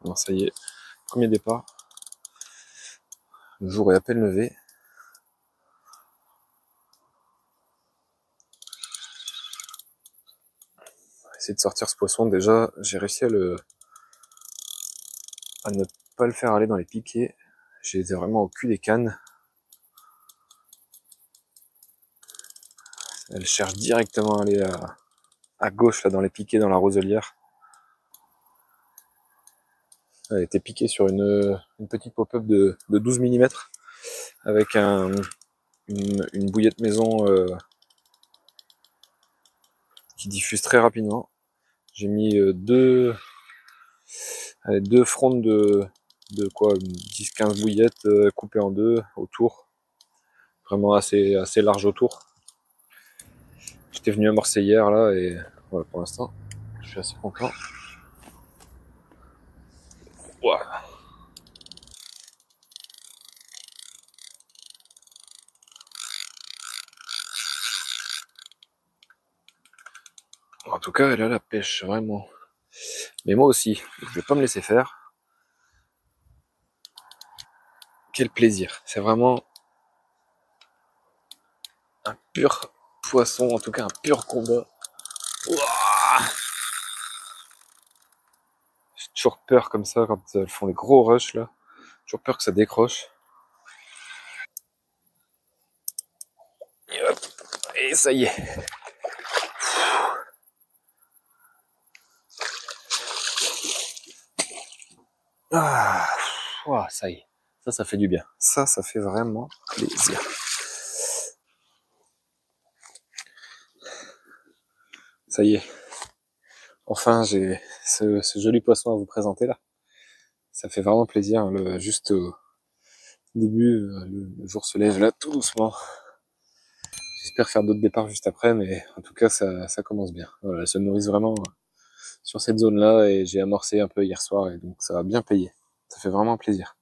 Bon, ça y est, premier départ. Le jour est à peine levé. On va essayer de sortir ce poisson. Déjà, j'ai réussi à ne pas le faire aller dans les piquets. J'ai été vraiment au cul des cannes. Elle cherche directement à aller à gauche, là, dans les piquets, dans la roselière. Elle était piquée sur une petite pop-up de 12 mm avec une bouillette maison qui diffuse très rapidement. J'ai mis deux frondes de quoi, 10-15 bouillettes coupées en deux autour. Vraiment assez large autour. J'étais venu à Marseille hier là et voilà, pour l'instant, je suis assez content. Wow. En tout cas, elle a la pêche, vraiment. Mais moi aussi, je vais pas me laisser faire. Quel plaisir. C'est vraiment un pur poisson, en tout cas un pur combat. Ouah. J'ai toujours peur comme ça quand elles font des gros rushs là. J'ai toujours peur que ça décroche. Et hop, et ça y est. Ah, ouah, ça y est. Ça fait du bien. Ça fait vraiment plaisir. Ça y est. Enfin, j'ai ce joli poisson à vous présenter là. Ça fait vraiment plaisir. Hein, juste au début, le jour se lève là tout doucement. J'espère faire d'autres départs juste après, mais en tout cas, ça commence bien. Voilà, elles se nourrissent vraiment sur cette zone-là et j'ai amorcé un peu hier soir et donc ça va bien payer. Ça fait vraiment plaisir.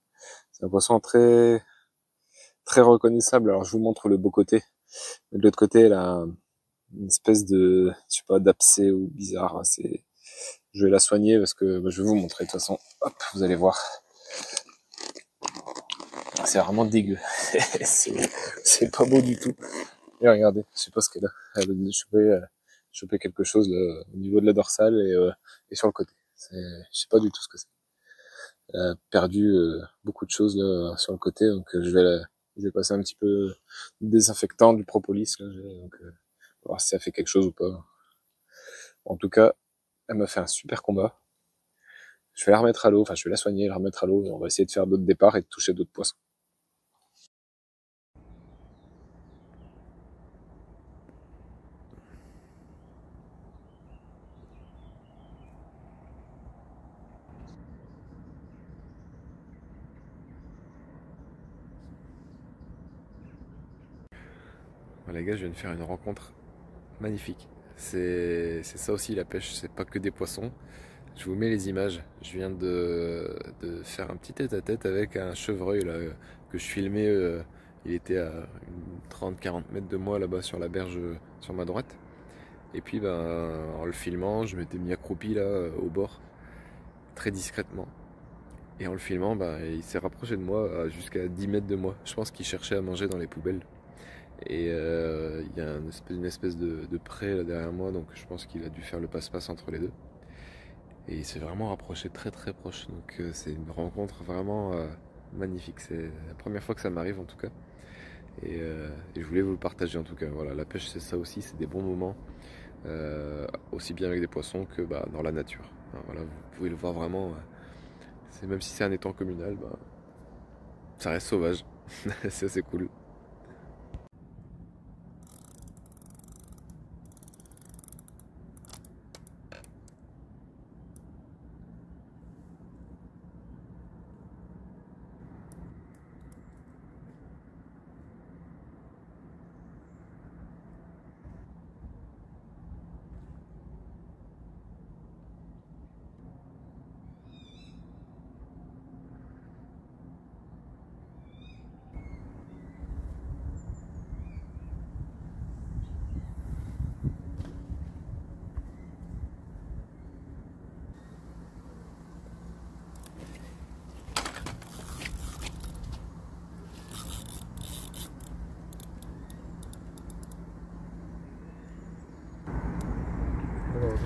C'est un poisson très très reconnaissable. Alors je vous montre le beau côté. Mais de l'autre côté, elle a une espèce de, je sais pas, d'abcès ou bizarre. Je vais la soigner parce que je vais vous montrer de toute façon. Hop, vous allez voir. C'est vraiment dégueu. c'est pas beau du tout. Et regardez, je sais pas ce qu'elle a. Elle a chopé quelque chose là, au niveau de la dorsale et sur le côté. Je sais pas du tout ce que c'est. Elle a perdu beaucoup de choses là, sur le côté, donc je vais passer un petit peu de désinfectant, du propolis là, donc voir si ça fait quelque chose ou pas. En tout cas, elle m'a fait un super combat. Je vais la remettre à l'eau, enfin je vais la soigner, la remettre à l'eau et on va essayer de faire d'autres départs et de toucher d'autres poissons. Voilà, les gars, je viens de faire une rencontre magnifique. C'est ça aussi la pêche, c'est pas que des poissons. Je vous mets les images. Je viens de faire un petit tête-à-tête avec un chevreuil là, que je filmais. Il était à 30-40 mètres de moi là-bas sur la berge sur ma droite. Et puis en le filmant, je m'étais mis accroupi là au bord, très discrètement. Et en le filmant, il s'est rapproché de moi jusqu'à 10 mètres de moi. Je pense qu'il cherchait à manger dans les poubelles. Et il y a une espèce de pré là derrière moi, donc je pense qu'il a dû faire le passe-passe entre les deux. Et il s'est vraiment rapproché très très proche. Donc c'est une rencontre vraiment magnifique. C'est la première fois que ça m'arrive en tout cas. Et je voulais vous le partager en tout cas. Voilà, la pêche c'est ça aussi, c'est des bons moments. Aussi bien avec des poissons que dans la nature. Enfin, voilà, vous pouvez le voir vraiment. Même si c'est un étang communal, ça reste sauvage. C'est assez cool.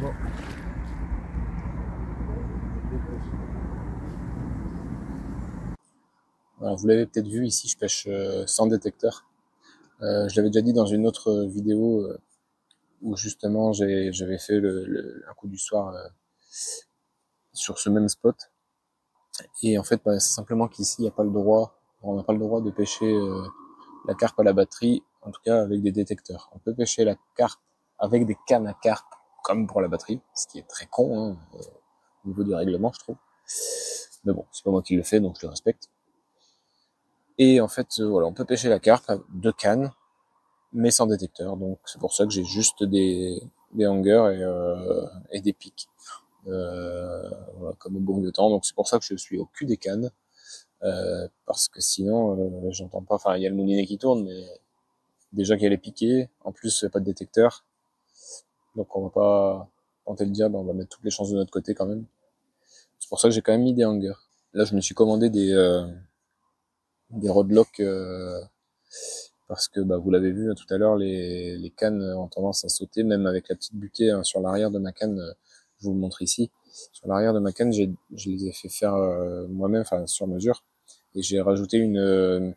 Bon. Alors, vous l'avez peut-être vu ici, je pêche sans détecteur. Je l'avais déjà dit dans une autre vidéo où justement j'avais fait un coup du soir sur ce même spot. Et en fait, bah, c'est simplement qu'ici, il n'y a pas le droit, on n'a pas le droit de pêcher la carpe à la batterie, en tout cas avec des détecteurs. On peut pêcher la carpe avec des cannes à carpe, comme pour la batterie, ce qui est très con, hein, au niveau du règlement, je trouve. Mais bon, c'est pas moi qui le fais, donc je le respecte. Et en fait, voilà, on peut pêcher la carpe de cannes, mais sans détecteur. Donc c'est pour ça que j'ai juste des hangers et des pics. Voilà, comme au bon vieux temps. Donc c'est pour ça que je suis au cul des cannes. Parce que sinon, j'entends pas. Enfin, il y a le moulinet qui tourne, mais déjà qu'il y a les piquets. En plus, il n'y a pas de détecteur. Donc on va pas tenter le diable. On va mettre toutes les chances de notre côté quand même. C'est pour ça que j'ai quand même mis des hangers. Là, je me suis commandé des rodlocks parce que bah, vous l'avez vu tout à l'heure, les cannes ont tendance à sauter, même avec la petite butée hein, sur l'arrière de ma canne. Je vous le montre ici. Sur l'arrière de ma canne, je les ai fait faire moi-même, enfin sur mesure, et j'ai rajouté une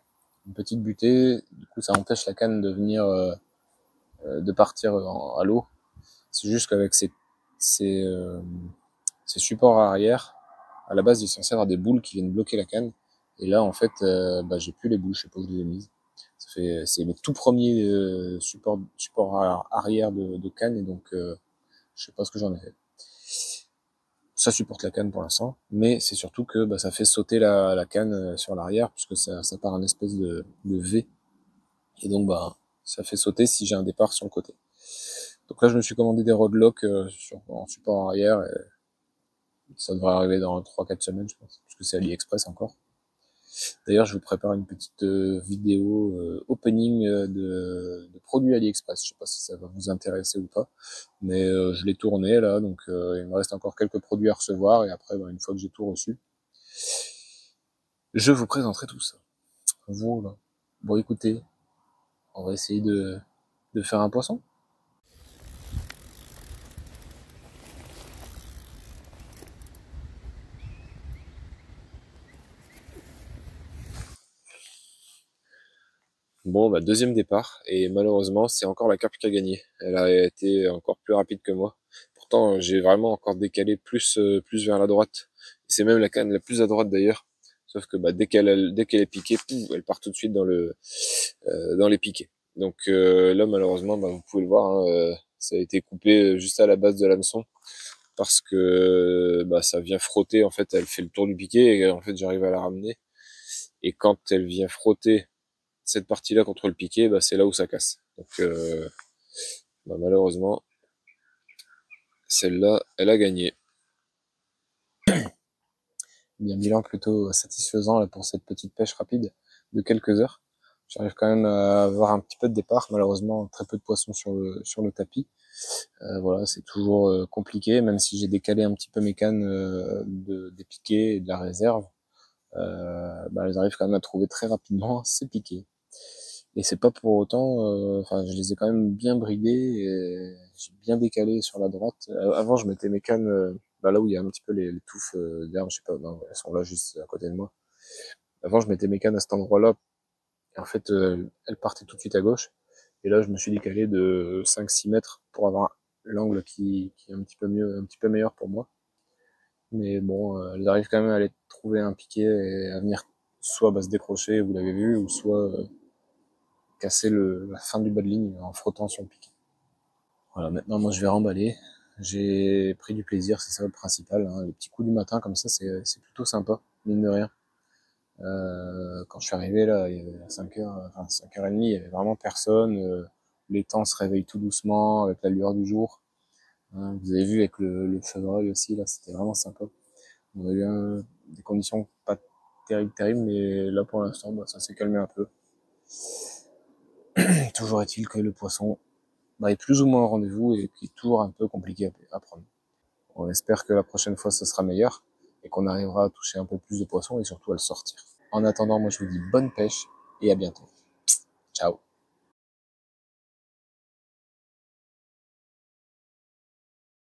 petite butée. Du coup, ça empêche la canne de venir, de partir à l'eau. C'est juste qu'avec ces supports arrière, à la base, ils sont censés avoir des boules qui viennent bloquer la canne. Et là, en fait, bah, j'ai plus les boules, je sais pas où je les ai mises. C'est mes tout premiers supports arrière de canne, et donc je sais pas ce que j'en ai fait. Ça supporte la canne pour l'instant, mais c'est surtout que bah, ça fait sauter la canne sur l'arrière, puisque ça part un espèce de V, et donc bah ça fait sauter si j'ai un départ sur le côté. Donc là, je me suis commandé des rodlocks en support arrière, et ça devrait arriver dans 3-4 semaines, je pense, parce que c'est AliExpress encore. D'ailleurs, je vous prépare une petite vidéo opening de produits AliExpress. Je sais pas si ça va vous intéresser ou pas, mais je l'ai tourné là, donc il me reste encore quelques produits à recevoir, et après, bah, une fois que j'ai tout reçu, je vous présenterai tout ça. Voilà. Bon, écoutez, on va essayer de faire un poisson. Bon, bah, deuxième départ, et malheureusement, c'est encore la carpe qui a gagné. Elle a été encore plus rapide que moi. Pourtant, j'ai vraiment encore décalé plus vers la droite. C'est même la canne la plus à droite d'ailleurs. Sauf que bah, dès qu'elle est piquée, pouf, elle part tout de suite dans les piquets. Donc là, malheureusement, bah, vous pouvez le voir, hein, ça a été coupé juste à la base de l'hameçon parce que bah, ça vient frotter. En fait, elle fait le tour du piquet et en fait, j'arrive à la ramener. Et quand elle vient frotter cette partie-là contre le piquet, bah, c'est là où ça casse. Donc bah, malheureusement, celle-là, elle a gagné. Bien bilan plutôt satisfaisant là, pour cette petite pêche rapide de quelques heures. J'arrive quand même à avoir un petit peu de départ, malheureusement très peu de poissons sur le tapis. Voilà, c'est toujours compliqué, même si j'ai décalé un petit peu mes cannes des piquets et de la réserve. Bah, elles arrivent quand même à trouver très rapidement ces piquets. Et c'est pas pour autant, enfin, je les ai quand même bien bridés et j'ai bien décalé sur la droite. Avant, je mettais mes cannes bah, là où il y a un petit peu les touffes d'herbe, je sais pas, non, elles sont là juste à côté de moi. Avant, je mettais mes cannes à cet endroit-là, et en fait, elles partaient tout de suite à gauche. Et là, je me suis décalé de 5-6 mètres pour avoir l'angle qui est un petit peu mieux, un petit peu meilleur pour moi. Mais bon, elles arrivent quand même à aller trouver un piquet et à venir soit bah, se décrocher, vous l'avez vu, ou soit casser la fin du bas de ligne en frottant sur le piquet. Voilà, maintenant moi je vais remballer. J'ai pris du plaisir, c'est ça le principal. Hein. Les petits coups du matin comme ça, c'est plutôt sympa, mine de rien. Quand je suis arrivé là, il y avait 5h30, il y avait vraiment personne. Les temps se réveillent tout doucement avec la lueur du jour. Hein, vous avez vu avec le chevreuil aussi, là, c'était vraiment sympa. On a eu des conditions pas terribles, mais là pour l'instant, bah, ça s'est calmé un peu. Toujours est-il que le poisson bah, est plus ou moins au rendez-vous et puis toujours un peu compliqué à prendre. On espère que la prochaine fois ce sera meilleur et qu'on arrivera à toucher un peu plus de poissons et surtout à le sortir. En attendant, moi je vous dis bonne pêche et à bientôt. Ciao.